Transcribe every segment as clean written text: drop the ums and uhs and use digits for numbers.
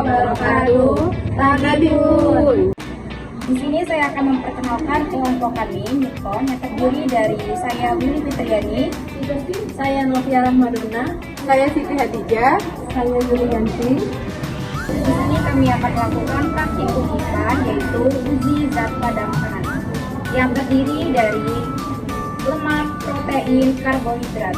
wabarakatuh. Tagadul. Di sini saya akan memperkenalkan kelompok kami, Nikon, yang terdiri dari saya Willy Fitriani, Saya Novia Rahmadona. Saya Siti Hadijah. Saya Yulianti. Di sini kami akan melakukan praktikum IPA, yaitu uji zat pada makanan, yang terdiri dari lemak, protein, karbohidrat.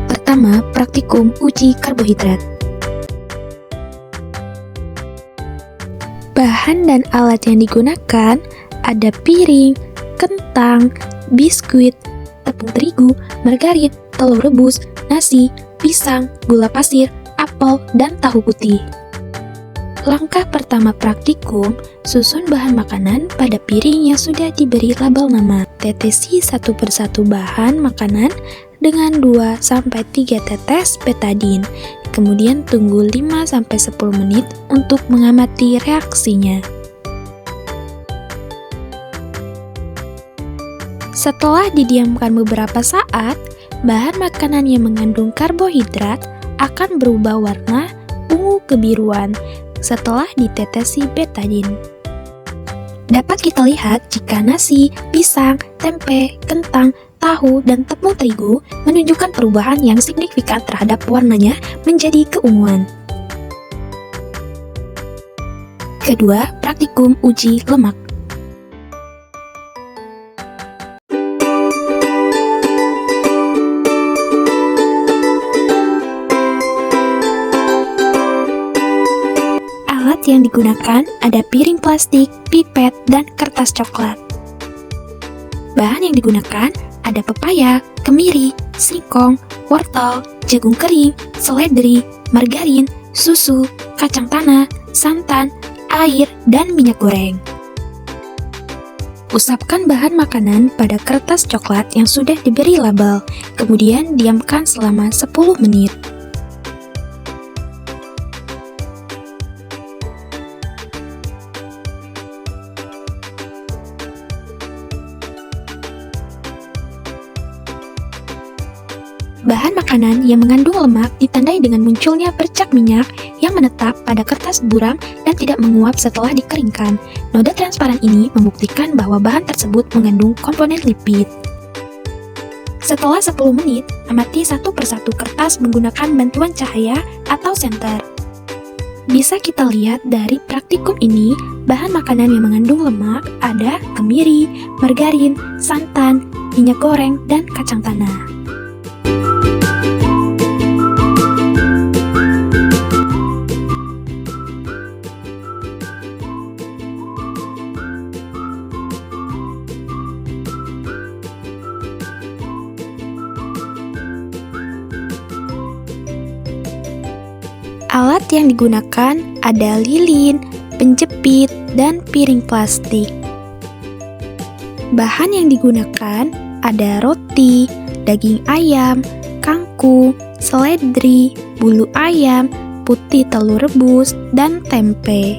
Pertama, praktikum uji karbohidrat. Bahan dan alat yang digunakan ada piring, kentang, biskuit, tepung terigu, margarin, telur rebus, nasi, pisang, gula pasir, apel, dan tahu putih. Langkah pertama praktikum, susun bahan makanan pada piring yang sudah diberi label nama. Tetesi satu persatu bahan makanan dengan 2-3 tetes betadine. Kemudian tunggu 5-10 menit untuk mengamati reaksinya. Setelah didiamkan beberapa saat, bahan makanan yang mengandung karbohidrat akan berubah warna ungu kebiruan setelah ditetesi betadine. Dapat kita lihat jika nasi, pisang, tempe, kentang, tahu, dan tepung terigu menunjukkan perubahan yang signifikan terhadap warnanya menjadi keunguan. Kedua, praktikum uji lemak. Alat yang digunakan ada piring plastik, pipet, dan kertas coklat. Bahan yang digunakan ada pepaya, kemiri, singkong, wortel, jagung kering, seledri, margarin, susu, kacang tanah, santan, air, dan minyak goreng. Usapkan bahan makanan pada kertas coklat yang sudah diberi label, kemudian diamkan selama 10 menit. Bahan makanan yang mengandung lemak ditandai dengan munculnya bercak minyak yang menetap pada kertas buram dan tidak menguap setelah dikeringkan. Noda transparan ini membuktikan bahwa bahan tersebut mengandung komponen lipid. Setelah 10 menit, amati satu persatu kertas menggunakan bantuan cahaya atau senter. Bisa kita lihat dari praktikum ini, bahan makanan yang mengandung lemak ada kemiri, margarin, santan, minyak goreng, dan kacang tanah. Alat yang digunakan ada lilin, penjepit, dan piring plastik. Bahan yang digunakan ada roti, daging ayam, kangkung, seledri, bulu ayam, putih telur rebus, dan tempe.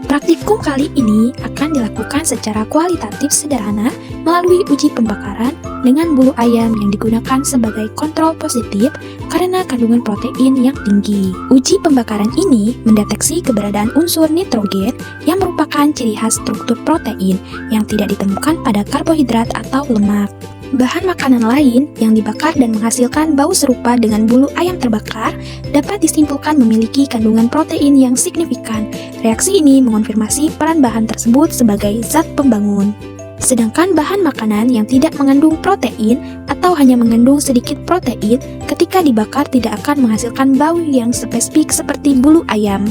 Praktikum kali ini akan dilakukan secara kualitatif sederhana melalui uji pembakaran dengan bulu ayam yang digunakan sebagai kontrol positif karena kandungan protein yang tinggi. Uji pembakaran ini mendeteksi keberadaan unsur nitrogen yang merupakan ciri khas struktur protein yang tidak ditemukan pada karbohidrat atau lemak. Bahan makanan lain yang dibakar dan menghasilkan bau serupa dengan bulu ayam terbakar dapat disimpulkan memiliki kandungan protein yang signifikan. Reaksi ini mengonfirmasi peran bahan tersebut sebagai zat pembangun. Sedangkan bahan makanan yang tidak mengandung protein atau hanya mengandung sedikit protein ketika dibakar tidak akan menghasilkan bau yang spesifik seperti bulu ayam.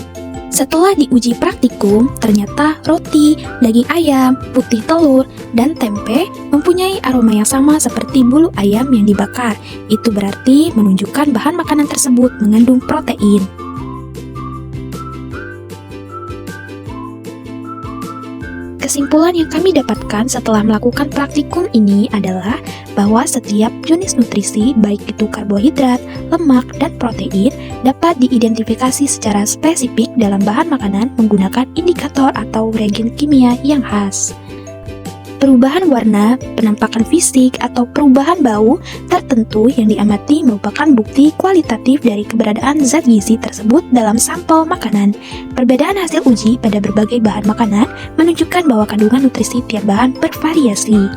Setelah diuji praktikum, ternyata roti, daging ayam, putih telur, dan tempe mempunyai aroma yang sama seperti bulu ayam yang dibakar. Itu berarti menunjukkan bahan makanan tersebut mengandung protein. Kesimpulan yang kami dapatkan setelah melakukan praktikum ini adalah bahwa setiap jenis nutrisi, baik itu karbohidrat, lemak, dan protein, dapat diidentifikasi secara spesifik dalam bahan makanan menggunakan indikator atau reagen kimia yang khas. Perubahan warna, penampakan fisik, atau perubahan bau tertentu yang diamati merupakan bukti kualitatif dari keberadaan zat gizi tersebut dalam sampel makanan. Perbedaan hasil uji pada berbagai bahan makanan menunjukkan bahwa kandungan nutrisi tiap bahan bervariasi.